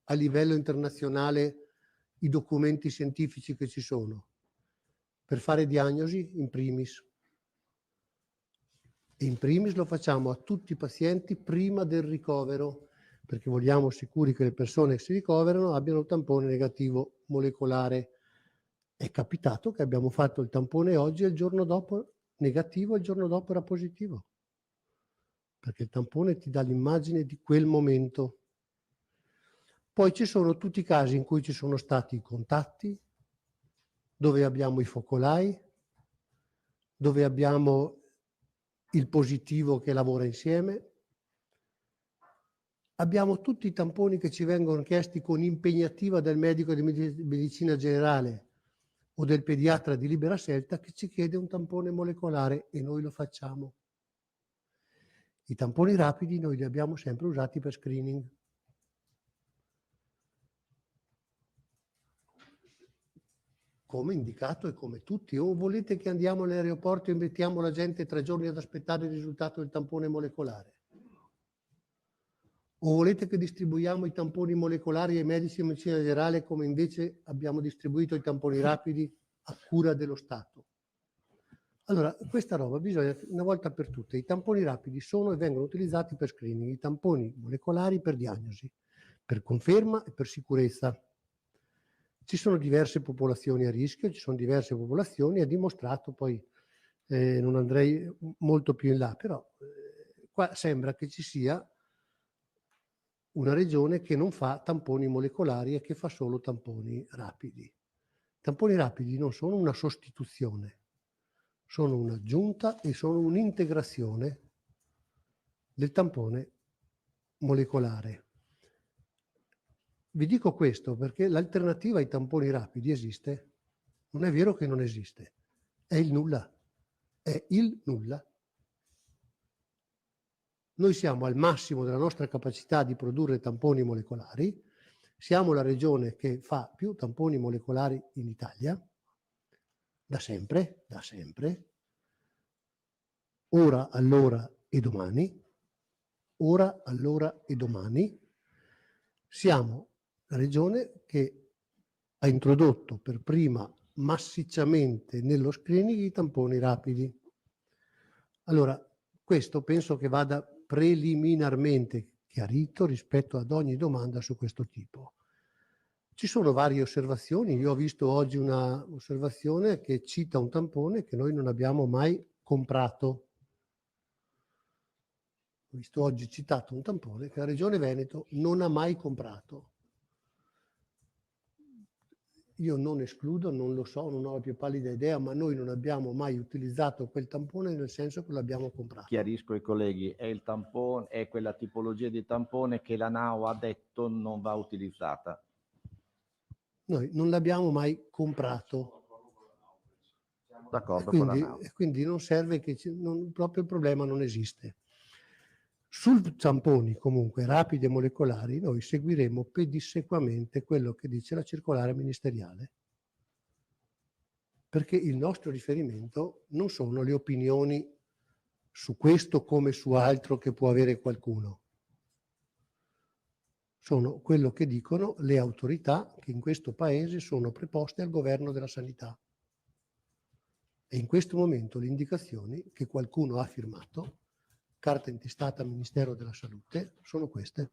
a livello internazionale i documenti scientifici che ci sono, per fare diagnosi in primis. E in primis lo facciamo a tutti i pazienti prima del ricovero, perché vogliamo sicuri che le persone che si ricoverano abbiano un tampone negativo molecolare. È capitato che abbiamo fatto il tampone oggi e il giorno dopo negativo e il giorno dopo era positivo, perché il tampone ti dà l'immagine di quel momento. Poi ci sono tutti i casi in cui ci sono stati i contatti, dove abbiamo i focolai, dove abbiamo il positivo che lavora insieme. Abbiamo tutti i tamponi che ci vengono chiesti con impegnativa del medico di medicina generale o del pediatra di libera scelta che ci chiede un tampone molecolare e noi lo facciamo. I tamponi rapidi noi li abbiamo sempre usati per screening. Come indicato e come tutti. O volete che andiamo all'aeroporto e mettiamo la gente 3 giorni ad aspettare il risultato del tampone molecolare? O volete che distribuiamo i tamponi molecolari ai medici di medicina generale come invece abbiamo distribuito i tamponi rapidi a cura dello Stato? Allora, questa roba bisogna, una volta per tutte, i tamponi rapidi sono e vengono utilizzati per screening, i tamponi molecolari per diagnosi, per conferma e per sicurezza. Ci sono diverse popolazioni a rischio, ci sono diverse popolazioni, è dimostrato, poi non andrei molto più in là, però qua sembra che ci sia una regione che non fa tamponi molecolari e che fa solo tamponi rapidi. Tamponi rapidi non sono una sostituzione, sono un'aggiunta e sono un'integrazione del tampone molecolare. Vi dico questo perché l'alternativa ai tamponi rapidi esiste. Non è vero che non esiste, è il nulla. È il nulla. Noi siamo al massimo della nostra capacità di produrre tamponi molecolari, siamo la regione che fa più tamponi molecolari in Italia, da sempre, ora, allora e domani, ora, allora e domani. Siamo la regione che ha introdotto per prima massicciamente nello screening i tamponi rapidi. Allora, questo penso che vada preliminarmente chiarito rispetto ad ogni domanda su questo tipo. Ci sono varie osservazioni. Io ho visto oggi una osservazione che cita un tampone che noi non abbiamo mai comprato. Ho visto oggi citato un tampone che la Regione Veneto non ha mai comprato. Io non escludo, non lo so, non ho la più pallida idea, ma noi non abbiamo mai utilizzato quel tampone nel senso che l'abbiamo comprato. Chiarisco ai colleghi, è il tampone, è quella tipologia di tampone che la NAO ha detto non va utilizzata. Noi non l'abbiamo mai comprato. D'accordo con la NAO. Quindi non serve che proprio il problema non esiste. Sul tamponi comunque rapidi e molecolari noi seguiremo pedissequamente quello che dice la circolare ministeriale, perché il nostro riferimento non sono le opinioni su questo come su altro che può avere qualcuno, sono quello che dicono le autorità che in questo paese sono preposte al governo della sanità. E in questo momento le indicazioni che qualcuno ha firmato, carta intestata al Ministero della Salute, sono queste.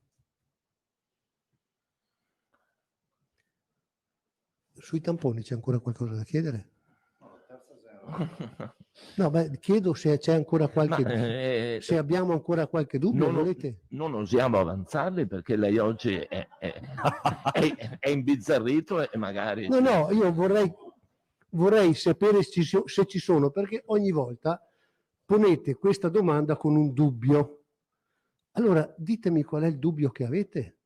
Sui tamponi c'è ancora qualcosa da chiedere? No, beh, chiedo se c'è ancora qualche dubbio. Se abbiamo ancora qualche dubbio, volete? Non osiamo avanzarli perché lei oggi è imbizzarrito e magari... No, io vorrei sapere se ci sono, perché ogni volta ponete questa domanda con un dubbio. Allora ditemi qual è il dubbio che avete,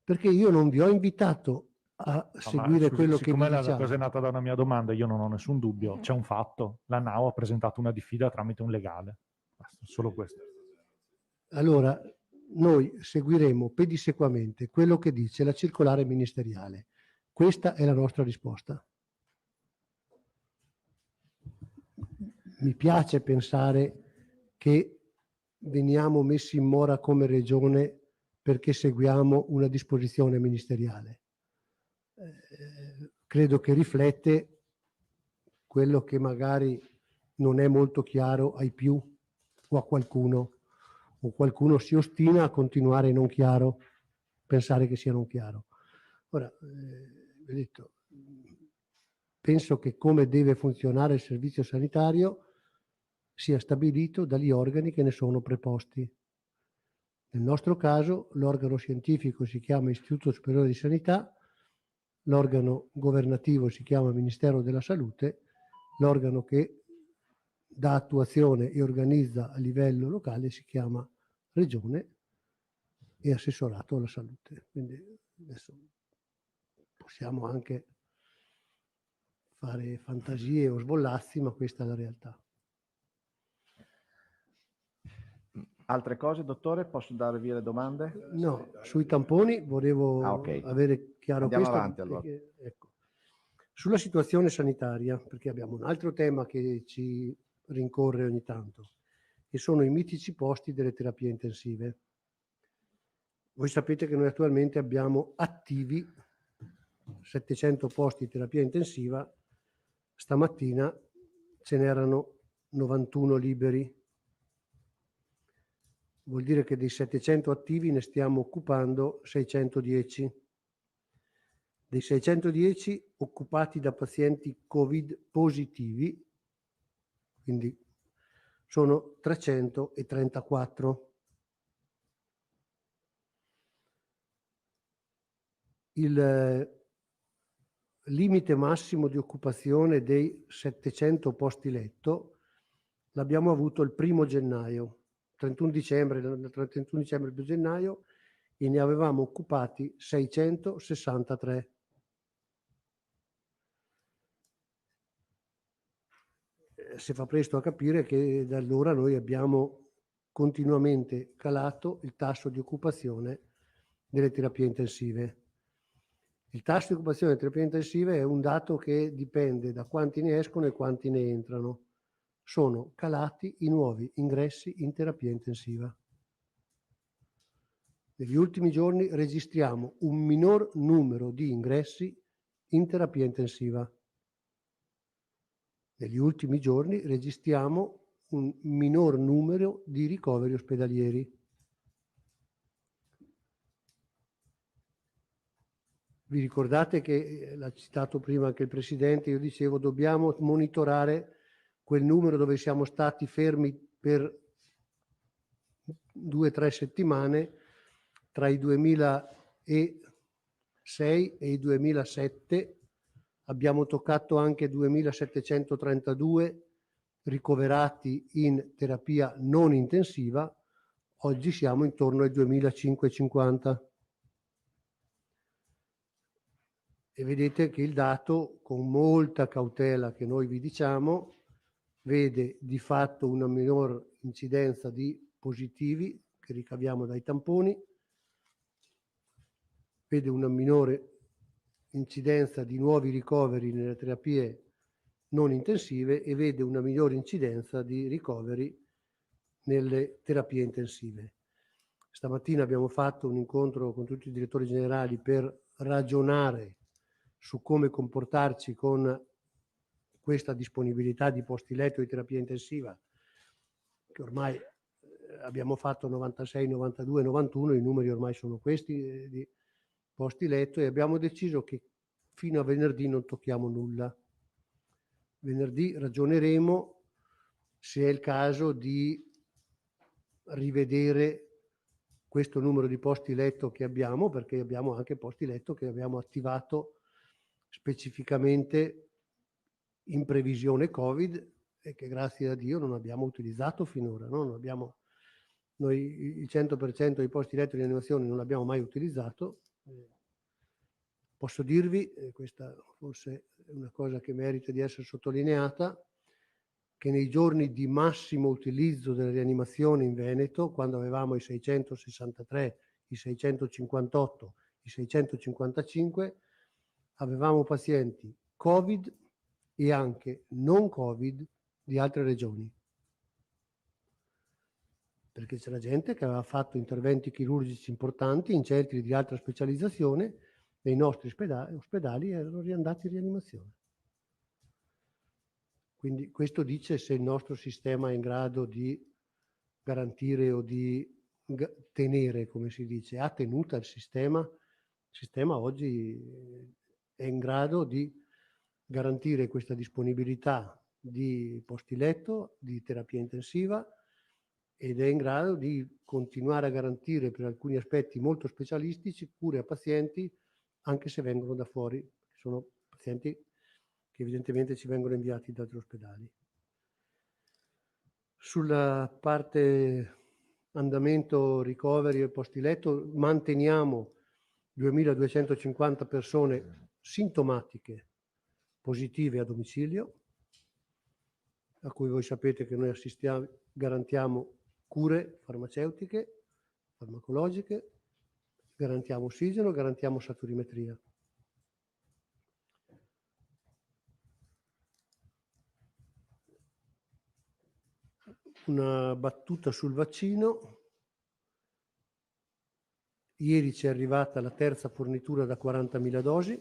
perché io non vi ho invitato a seguire quello che vi siccome la diciamo. cosa è nata da una mia domanda, io non ho nessun dubbio, c'è un fatto, la NAO ha presentato una diffida tramite un legale, basta, solo questo. Allora noi seguiremo pedissequamente quello che dice la circolare ministeriale, questa è la nostra risposta. Mi piace pensare che veniamo messi in mora come regione perché seguiamo una disposizione ministeriale. Credo che riflette quello che magari non è molto chiaro ai più o a qualcuno, o qualcuno si ostina a continuare non chiaro, pensare che sia non chiaro. Ora, vi ho detto, penso che come deve funzionare il servizio sanitario sia stabilito dagli organi che ne sono preposti. Nel nostro caso l'organo scientifico si chiama Istituto Superiore di Sanità, l'organo governativo si chiama Ministero della Salute, l'organo che dà attuazione e organizza a livello locale si chiama Regione e Assessorato alla Salute. Quindi adesso possiamo anche fare fantasie o sbollazzi, ma questa è la realtà. Altre cose, dottore? Posso dare via le domande? No, sui tamponi volevo avere chiaro Andiamo questo. avanti allora. Perché, ecco. Sulla situazione sanitaria, perché abbiamo un altro tema che ci rincorre ogni tanto, che sono i mitici posti delle terapie intensive. Voi sapete che noi attualmente abbiamo attivi 700 posti di terapia intensiva, stamattina ce n'erano 91 liberi. Vuol dire che dei 700 attivi ne stiamo occupando 610. Dei 610 occupati da pazienti Covid positivi, quindi sono 334. Il limite massimo di occupazione dei 700 posti letto l'abbiamo avuto il 1° gennaio, 31 dicembre, dal 31 dicembre al 2 gennaio, e ne avevamo occupati 663. Si fa presto a capire che da allora noi abbiamo continuamente calato il tasso di occupazione delle terapie intensive. Il tasso di occupazione delle terapie intensive è un dato che dipende da quanti ne escono e quanti ne entrano. Sono calati i nuovi ingressi in terapia intensiva. Negli ultimi giorni registriamo un minor numero di ingressi in terapia intensiva. Negli ultimi giorni registriamo un minor numero di ricoveri ospedalieri. Vi ricordate che l'ha citato prima anche il Presidente, io dicevo dobbiamo monitorare quel numero dove siamo stati fermi per 2 o 3 settimane tra i 2006 e i 2007. Abbiamo toccato anche 2732 ricoverati in terapia non intensiva, oggi siamo intorno ai 2550. E vedete che il dato, con molta cautela che noi vi diciamo, vede di fatto una minor incidenza di positivi che ricaviamo dai tamponi, vede una minore incidenza di nuovi ricoveri nelle terapie non intensive e vede una migliore incidenza di ricoveri nelle terapie intensive. Stamattina abbiamo fatto un incontro con tutti i direttori generali per ragionare su come comportarci con questa disponibilità di posti letto di terapia intensiva, che ormai abbiamo fatto 96, 92, 91, i numeri ormai sono questi di posti letto, e abbiamo deciso che fino a venerdì non tocchiamo nulla. Venerdì ragioneremo se è il caso di rivedere questo numero di posti letto che abbiamo, perché abbiamo anche posti letto che abbiamo attivato specificamente in previsione Covid e che grazie a Dio non abbiamo utilizzato finora. No? Non abbiamo, noi il 100% dei posti letto di rianimazione non l'abbiamo mai utilizzato. Posso dirvi, questa forse è una cosa che merita di essere sottolineata, che nei giorni di massimo utilizzo delle rianimazioni in Veneto, quando avevamo i 663, i 658, i 655, avevamo pazienti Covid e anche non Covid di altre regioni. Perché c'era gente che aveva fatto interventi chirurgici importanti in centri di alta specializzazione e i nostri ospedali erano riandati in rianimazione. Quindi questo dice se il nostro sistema è in grado di garantire o di tenere, come si dice, ha tenuta il sistema. Il sistema oggi è in grado di garantire questa disponibilità di posti letto, di terapia intensiva, ed è in grado di continuare a garantire per alcuni aspetti molto specialistici cure a pazienti anche se vengono da fuori. Sono pazienti che evidentemente ci vengono inviati da altri ospedali. Sulla parte andamento ricoveri e posti letto manteniamo 2250 persone sintomatiche positive a domicilio, a cui voi sapete che noi assistiamo, garantiamo cure farmaceutiche, farmacologiche, garantiamo ossigeno, garantiamo saturimetria. Una battuta sul vaccino. Ieri ci è arrivata la terza fornitura da 40.000 dosi.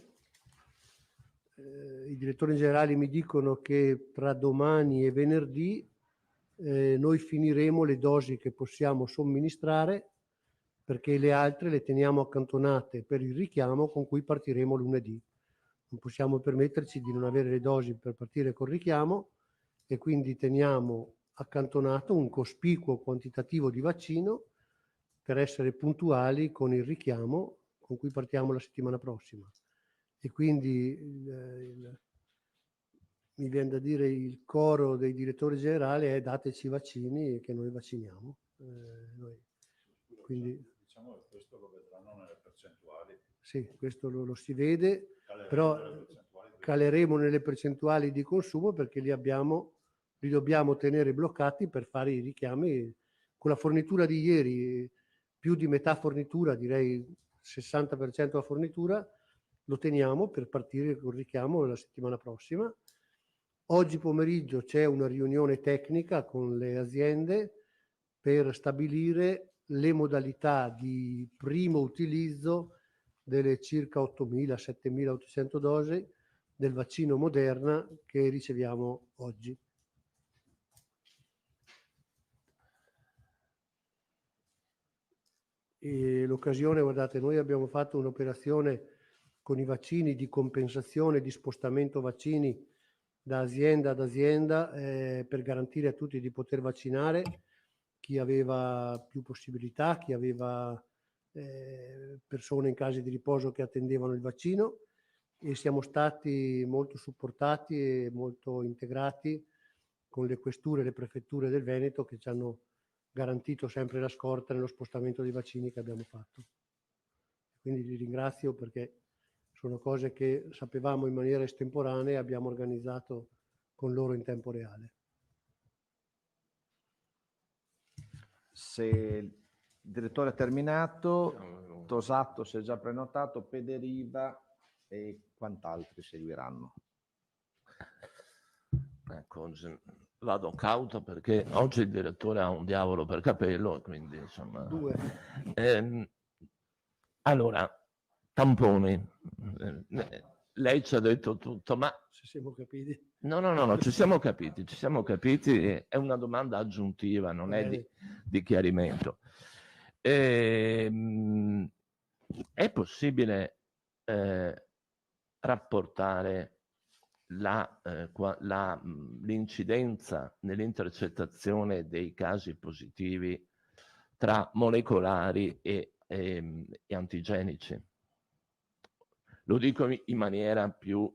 I direttori generali mi dicono che tra domani e venerdì noi finiremo le dosi che possiamo somministrare, perché le altre le teniamo accantonate per il richiamo con cui partiremo lunedì. Non possiamo permetterci di non avere le dosi per partire col richiamo e quindi teniamo accantonato un cospicuo quantitativo di vaccino per essere puntuali con il richiamo con cui partiamo la settimana prossima. E quindi mi viene da dire il coro dei direttori generali è: dateci i vaccini che noi vacciniamo. Quindi, diciamo che questo lo vedranno nelle percentuali. Sì, questo lo si vede, però caleremo nelle percentuali di consumo perché li dobbiamo tenere bloccati per fare i richiami. Con la fornitura di ieri, più di metà fornitura, direi 60% della fornitura, lo teniamo per partire col richiamo la settimana prossima. Oggi pomeriggio c'è una riunione tecnica con le aziende per stabilire le modalità di primo utilizzo delle circa 8.000-7.800 dosi del vaccino Moderna che riceviamo oggi. E l'occasione, guardate, noi abbiamo fatto un'operazione con i vaccini di compensazione, di spostamento vaccini da azienda ad azienda per garantire a tutti di poter vaccinare chi aveva più possibilità, chi aveva persone in case di riposo che attendevano il vaccino, e siamo stati molto supportati e molto integrati con le questure e le prefetture del Veneto che ci hanno garantito sempre la scorta nello spostamento dei vaccini che abbiamo fatto. Quindi li ringrazio perché sono cose che sapevamo in maniera estemporanea e abbiamo organizzato con loro in tempo reale. Se il direttore ha terminato, Tosato si è già prenotato, Pederiva e quant'altri seguiranno. Ecco, vado cauto perché oggi il direttore ha un diavolo per capello, quindi insomma... Allora, tamponi. Lei ci ha detto tutto, ma... Ci siamo capiti? No, ci siamo capiti, è una domanda aggiuntiva, non è di chiarimento. È possibile rapportare l'incidenza nell'intercettazione dei casi positivi tra molecolari e antigenici? Lo dico in maniera più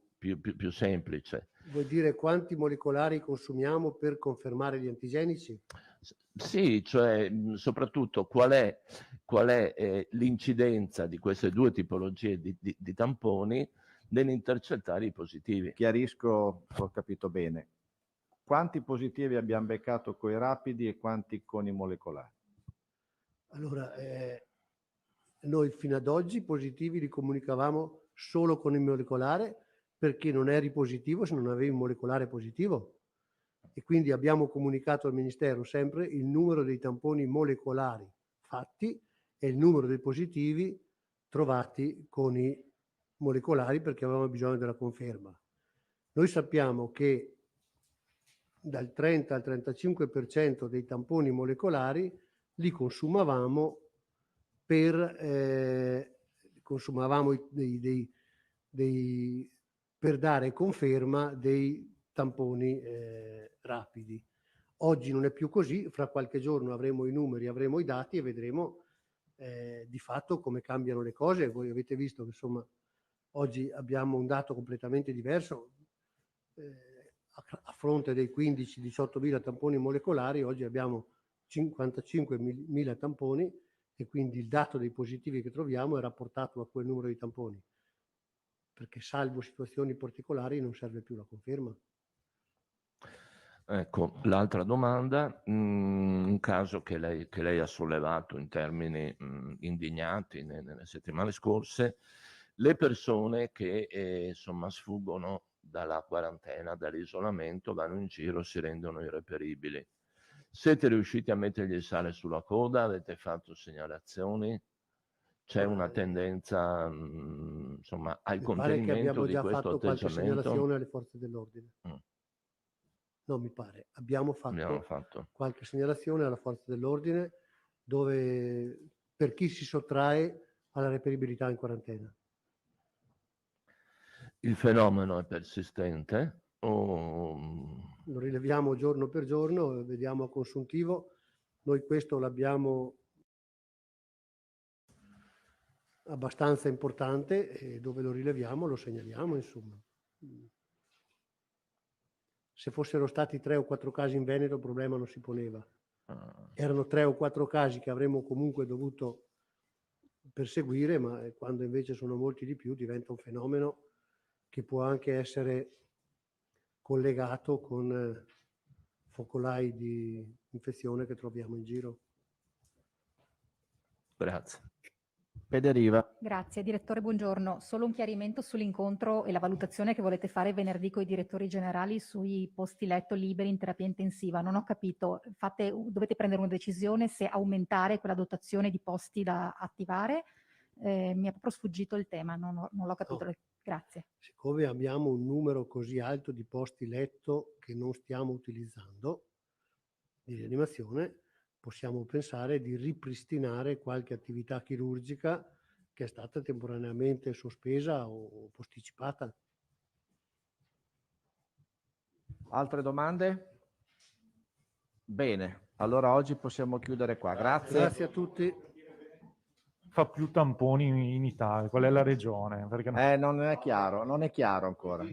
semplice. Vuol dire quanti molecolari consumiamo per confermare gli antigenici? Sì, cioè soprattutto qual è l'incidenza di queste due tipologie di tamponi nell'intercettare i positivi. Chiarisco, ho capito bene. Quanti positivi abbiamo beccato con i rapidi e quanti con i molecolari? Allora, noi fino ad oggi positivi li comunicavamo solo con il molecolare, perché non eri positivo se non avevi un molecolare positivo, e quindi abbiamo comunicato al Ministero sempre il numero dei tamponi molecolari fatti e il numero dei positivi trovati con i molecolari, perché avevamo bisogno della conferma. Noi sappiamo che dal 30 al 35% dei tamponi molecolari li consumavamo per dare conferma dei tamponi rapidi. Oggi non è più così, fra qualche giorno avremo i numeri, avremo i dati e vedremo di fatto come cambiano le cose. Voi avete visto che insomma oggi abbiamo un dato completamente diverso. A fronte dei 15-18.000 tamponi molecolari, oggi abbiamo 55.000 tamponi e quindi il dato dei positivi che troviamo è rapportato a quel numero di tamponi, perché salvo situazioni particolari non serve più la conferma. Ecco, l'altra domanda, un caso che lei ha sollevato in termini indignati nelle settimane scorse, le persone che insomma sfuggono dalla quarantena, dall'isolamento, vanno in giro, si rendono irreperibili. Siete riusciti a mettergli il sale sulla coda? Avete fatto segnalazioni? c'è una tendenza, insomma, al Mi pare che contenimento abbiamo di già questo fatto qualche atteggiamento? segnalazione alle forze dell'ordine. Mm. No, mi pare. Abbiamo Abbiamo fatto fatto. qualche segnalazione alla forza dell'ordine dove per chi si sottrae alla reperibilità in quarantena. Il fenomeno è persistente o... Lo rileviamo giorno per giorno, vediamo a consuntivo. Noi questo l'abbiamo abbastanza importante e dove lo rileviamo lo segnaliamo, insomma. Se fossero stati 3 o 4 casi in Veneto il problema non si poneva. Erano 3 o 4 casi che avremmo comunque dovuto perseguire, ma quando invece sono molti di più diventa un fenomeno che può anche essere collegato con focolai di infezione che troviamo in giro. Grazie. Federiva. Grazie. Direttore, buongiorno. Solo un chiarimento sull'incontro e la valutazione che volete fare venerdì con i direttori generali sui posti letto liberi in terapia intensiva. Non ho capito, dovete prendere una decisione se aumentare quella dotazione di posti da attivare? Mi è proprio sfuggito il tema, non l'ho capito. No. Grazie. Siccome abbiamo un numero così alto di posti letto che non stiamo utilizzando di rianimazione, possiamo pensare di ripristinare qualche attività chirurgica che è stata temporaneamente sospesa o posticipata. Altre domande? Bene, allora oggi possiamo chiudere qua. Grazie. Grazie a tutti. Fa più tamponi in Italia, qual è la regione? Perché Non è chiaro ancora.